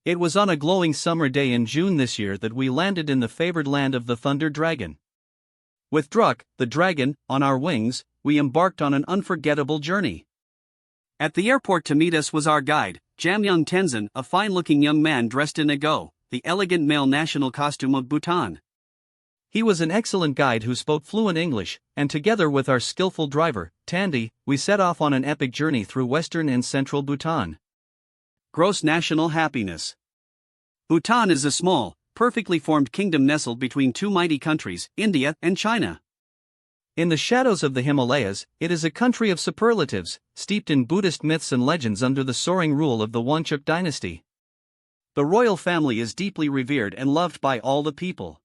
It was on a glowing summer day in June this year that we landed in the favored land of the Thunder Dragon. With Druk, the dragon, on our wings, we embarked on an unforgettable journey. At the airport to meet us was our guide, Jamyang Tenzin, a fine-looking young man dressed in Ago, the elegant male national costume of Bhutan. He was an excellent guide who spoke fluent English, and together with our skillful driver, Tandy, we set off on an epic journey through western and central Bhutan. Gross national happiness. Bhutan is a small, perfectly formed kingdom nestled between two mighty countries, India and China. In the shadows of the Himalayas, it is a country of superlatives, steeped in Buddhist myths and legends under the soaring rule of the Wangchuck dynasty. The royal family is deeply revered and loved by all the people.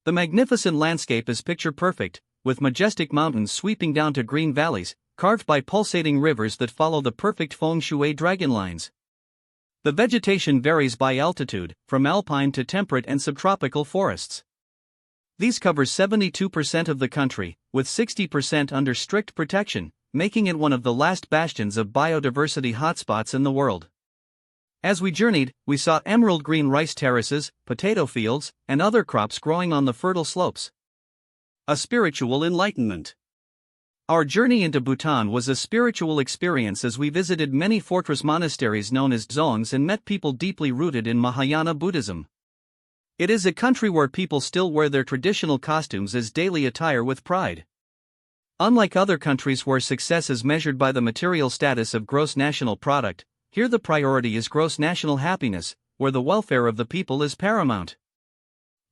The magnificent landscape is picture-perfect, with majestic mountains sweeping down to green valleys, carved by pulsating rivers that follow the perfect feng shui dragon lines. The vegetation varies by altitude, from alpine to temperate and subtropical forests. These cover 72% of the country, with 60% under strict protection, making it one of the last bastions of biodiversity hotspots in the world. As we journeyed, we saw emerald green rice terraces, potato fields, and other crops growing on the fertile slopes. A spiritual enlightenment. Our journey into Bhutan was a spiritual experience as we visited many fortress monasteries known as dzongs and met people deeply rooted in Mahayana Buddhism. It is a country where people still wear their traditional costumes as daily attire with pride. Unlike other countries where success is measured by the material status of gross national product, here the priority is gross national happiness, where the welfare of the people is paramount.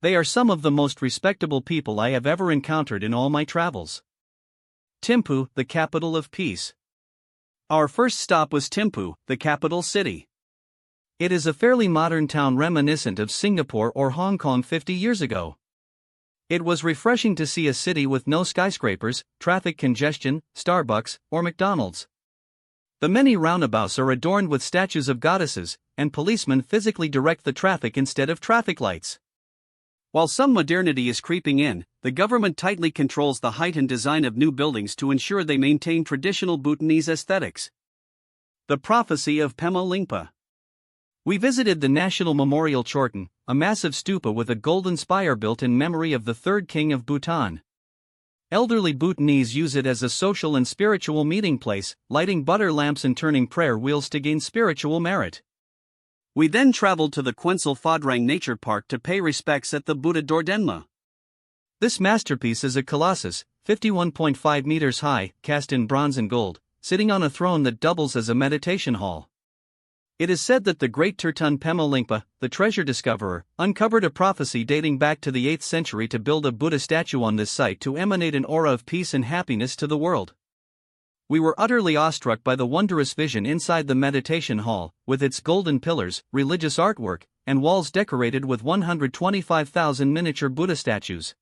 They are some of the most respectable people I have ever encountered in all my travels. Thimphu, the capital of peace. Our first stop was Thimphu, the capital city. It is a fairly modern town reminiscent of Singapore or Hong Kong 50 years ago. It was refreshing to see a city with no skyscrapers, traffic congestion, Starbucks, or McDonald's. The many roundabouts are adorned with statues of goddesses, and policemen physically direct the traffic instead of traffic lights. While some modernity is creeping in, the government tightly controls the height and design of new buildings to ensure they maintain traditional Bhutanese aesthetics. The prophecy of Pema Lingpa. We visited the National Memorial Chorten, a massive stupa with a golden spire built in memory of the third king of Bhutan. Elderly Bhutanese use it as a social and spiritual meeting place, lighting butter lamps and turning prayer wheels to gain spiritual merit. We then traveled to the Kwentsel Phadrang Nature Park to pay respects at the Buddha Dordenma. This masterpiece is a colossus, 51.5 meters high, cast in bronze and gold, sitting on a throne that doubles as a meditation hall. It is said that the great Tertun Pema Lingpa, the treasure discoverer, uncovered a prophecy dating back to the 8th century to build a Buddha statue on this site to emanate an aura of peace and happiness to the world. We were utterly awestruck by the wondrous vision inside the meditation hall, with its golden pillars, religious artwork, and walls decorated with 125,000 miniature Buddha statues.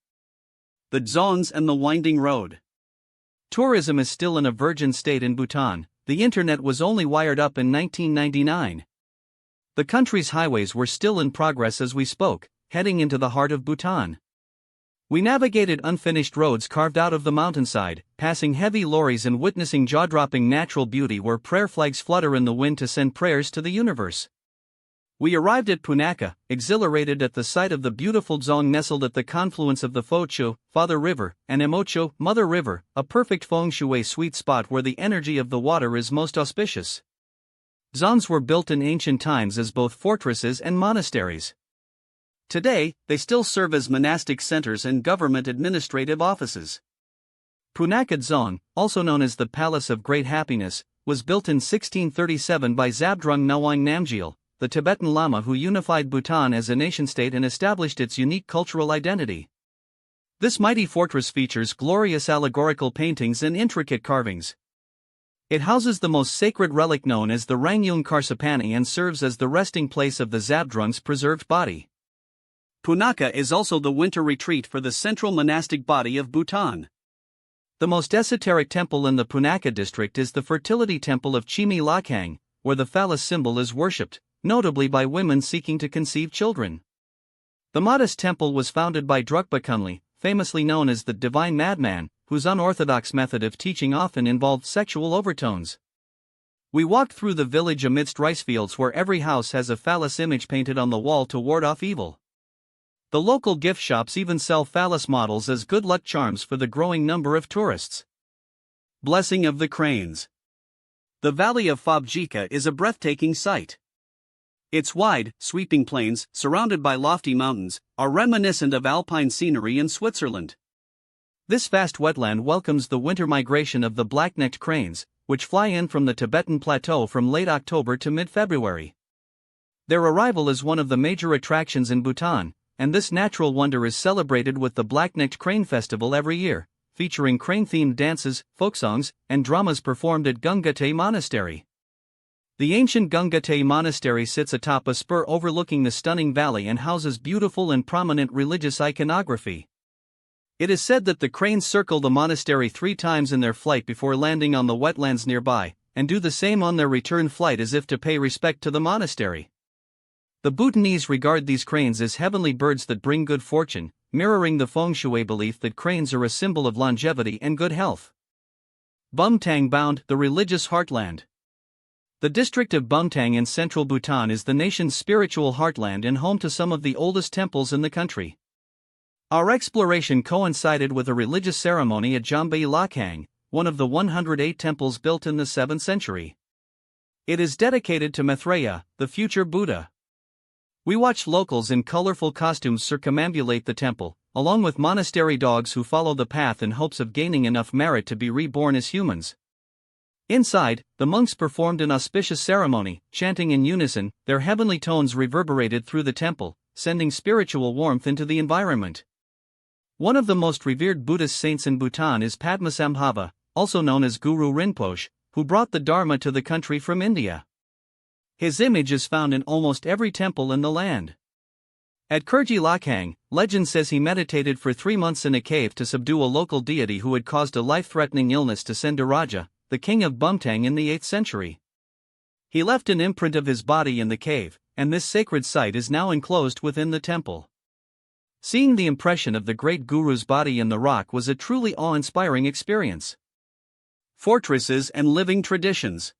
The Dzongs and the winding road. Tourism is still in a virgin state in Bhutan. The internet was only wired up in 1999. The country's highways were still in progress as we spoke, heading into the heart of Bhutan. We navigated unfinished roads carved out of the mountainside, passing heavy lorries and witnessing jaw-dropping natural beauty where prayer flags flutter in the wind to send prayers to the universe. We arrived at Punakha, exhilarated at the sight of the beautiful dzong nestled at the confluence of the Pho-cho, Father River, and Emocho, Mother River, a perfect feng shui sweet spot where the energy of the water is most auspicious. Dzongs were built in ancient times as both fortresses and monasteries. Today, they still serve as monastic centers and government administrative offices. Punakha Dzong, also known as the Palace of Great Happiness, was built in 1637 by Zabdrung Ngawang Namgyal, the Tibetan Lama who unified Bhutan as a nation-state and established its unique cultural identity. This mighty fortress features glorious allegorical paintings and intricate carvings. It houses the most sacred relic known as the Rangyung Karsapani and serves as the resting place of the Zabdrung's preserved body. Punakha is also the winter retreat for the central monastic body of Bhutan. The most esoteric temple in the Punakha district is the fertility temple of Chimi Lakhang, where the phallus symbol is worshipped, notably by women seeking to conceive children. The modest temple was founded by Drukpa Kunli, famously known as the Divine Madman, whose unorthodox method of teaching often involved sexual overtones. We walked through the village amidst rice fields where every house has a phallus image painted on the wall to ward off evil. The local gift shops even sell phallus models as good luck charms for the growing number of tourists. Blessing of the Cranes. The valley of Phobjika is a breathtaking sight. Its wide, sweeping plains, surrounded by lofty mountains, are reminiscent of alpine scenery in Switzerland. This vast wetland welcomes the winter migration of the black-necked cranes, which fly in from the Tibetan Plateau from late October to mid-February. Their arrival is one of the major attractions in Bhutan, and this natural wonder is celebrated with the Black-Necked Crane Festival every year, featuring crane-themed dances, folk songs, and dramas performed at Gungate Monastery. The ancient Gungate Monastery sits atop a spur overlooking the stunning valley and houses beautiful and prominent religious iconography. It is said that the cranes circle the monastery 3 times in their flight before landing on the wetlands nearby, and do the same on their return flight as if to pay respect to the monastery. The Bhutanese regard these cranes as heavenly birds that bring good fortune, mirroring the feng shui belief that cranes are a symbol of longevity and good health. Bumtang Bound, the religious heartland. The district of Bumtang in central Bhutan is the nation's spiritual heartland and home to some of the oldest temples in the country. Our exploration coincided with a religious ceremony at Jambai Lakhang, one of the 108 temples built in the 7th century. It is dedicated to Maitreya, the future Buddha. We watched locals in colorful costumes circumambulate the temple, along with monastery dogs who follow the path in hopes of gaining enough merit to be reborn as humans. Inside, the monks performed an auspicious ceremony, chanting in unison. Their heavenly tones reverberated through the temple, sending spiritual warmth into the environment. One of the most revered Buddhist saints in Bhutan is Padmasambhava, also known as Guru Rinpoche, who brought the Dharma to the country from India. His image is found in almost every temple in the land. At Kurji Lakhang, legend says he meditated for 3 months in a cave to subdue a local deity who had caused a life-threatening illness to Sendiraja, the king of Bumtang in the 8th century. He left an imprint of his body in the cave, and this sacred site is now enclosed within the temple. Seeing the impression of the great guru's body in the rock was a truly awe-inspiring experience. Fortresses and living traditions.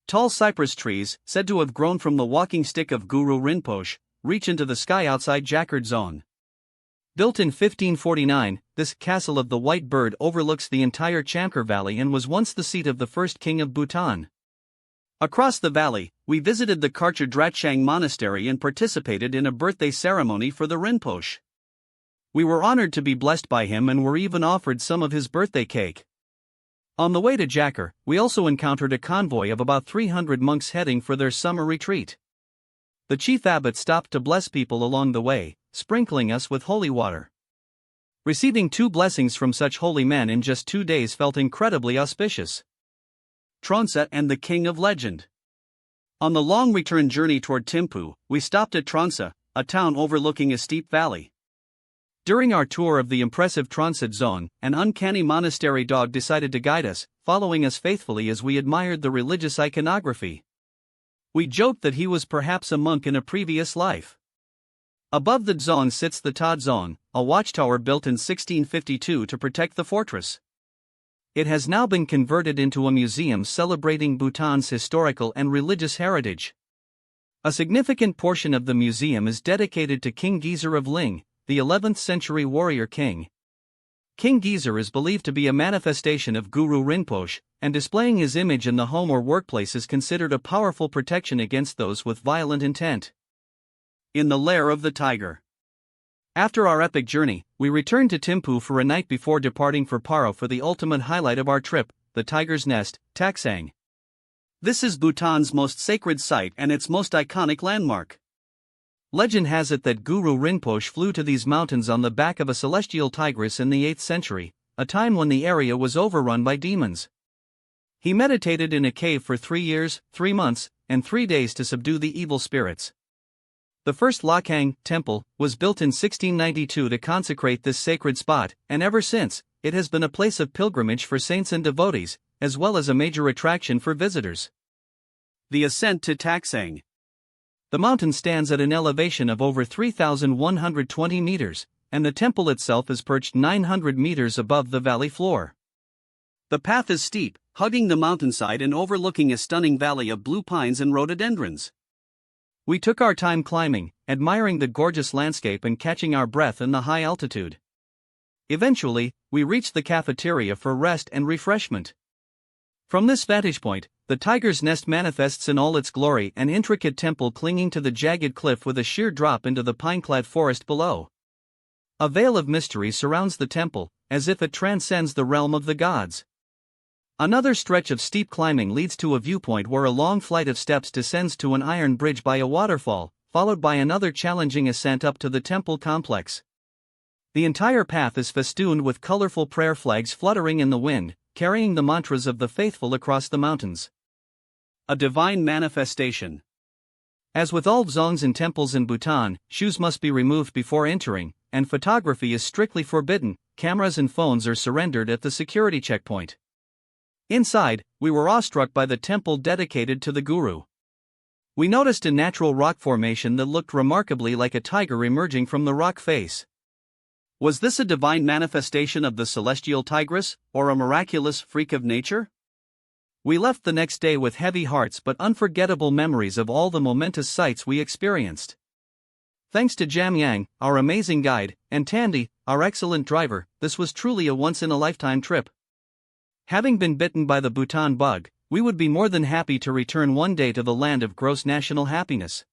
Tall cypress trees, said to have grown from the walking stick of Guru Rinpoche, reach into the sky outside Jakard Zone. Built in 1549, this Castle of the White Bird overlooks the entire Chamkar Valley and was once the seat of the first king of Bhutan. Across the valley, we visited the Karcher Dratchang Monastery and participated in a birthday ceremony for the Rinpoche. We were honored to be blessed by him and were even offered some of his birthday cake. On the way to Jakar, we also encountered a convoy of about 300 monks heading for their summer retreat. The chief abbot stopped to bless people along the way, sprinkling us with holy water. Receiving 2 blessings from such holy men in just 2 days felt incredibly auspicious. Trongsa and the King of Legend. On the long return journey toward Thimphu, we stopped at Trongsa, a town overlooking a steep valley. During our tour of the impressive Trongsa Zone, an uncanny monastery dog decided to guide us, following us faithfully as we admired the religious iconography. We joked that he was perhaps a monk in a previous life. Above the Dzong sits the Ta Dzong, a watchtower built in 1652 to protect the fortress. It has now been converted into a museum celebrating Bhutan's historical and religious heritage. A significant portion of the museum is dedicated to King Gezer of Ling, the 11th century warrior king. King Gezer is believed to be a manifestation of Guru Rinpoche, and displaying his image in the home or workplace is considered a powerful protection against those with violent intent. In the lair of the tiger. After our epic journey, we returned to Thimphu for a night before departing for Paro for the ultimate highlight of our trip, the Tiger's Nest, Taksang. This is Bhutan's most sacred site and its most iconic landmark. Legend has it that Guru Rinpoche flew to these mountains on the back of a celestial tigress in the 8th century, a time when the area was overrun by demons. He meditated in a cave for 3 years, 3 months, and 3 days to subdue the evil spirits. The first Lakhang temple was built in 1692 to consecrate this sacred spot, and ever since, it has been a place of pilgrimage for saints and devotees, as well as a major attraction for visitors. The ascent to Taksang. The mountain stands at an elevation of over 3,120 meters, and the temple itself is perched 900 meters above the valley floor. The path is steep, hugging the mountainside and overlooking a stunning valley of blue pines and rhododendrons. We took our time climbing, admiring the gorgeous landscape and catching our breath in the high altitude. Eventually, we reached the cafeteria for rest and refreshment. From this vantage point, the tiger's nest manifests in all its glory, an intricate temple clinging to the jagged cliff with a sheer drop into the pine-clad forest below. A veil of mystery surrounds the temple, as if it transcends the realm of the gods. Another stretch of steep climbing leads to a viewpoint where a long flight of steps descends to an iron bridge by a waterfall, followed by another challenging ascent up to the temple complex. The entire path is festooned with colorful prayer flags fluttering in the wind, carrying the mantras of the faithful across the mountains. A divine manifestation. As with all dzongs in temples in Bhutan, shoes must be removed before entering, and photography is strictly forbidden. Cameras and phones are surrendered at the security checkpoint. Inside, we were awestruck by the temple dedicated to the guru. We noticed a natural rock formation that looked remarkably like a tiger emerging from the rock face. Was this a divine manifestation of the celestial tigress, or a miraculous freak of nature? We left the next day with heavy hearts but unforgettable memories of all the momentous sights we experienced. Thanks to Jamyang, our amazing guide, and Tandy, our excellent driver, this was truly a once-in-a-lifetime trip. Having been bitten by the Bhutan bug, we would be more than happy to return one day to the land of gross national happiness.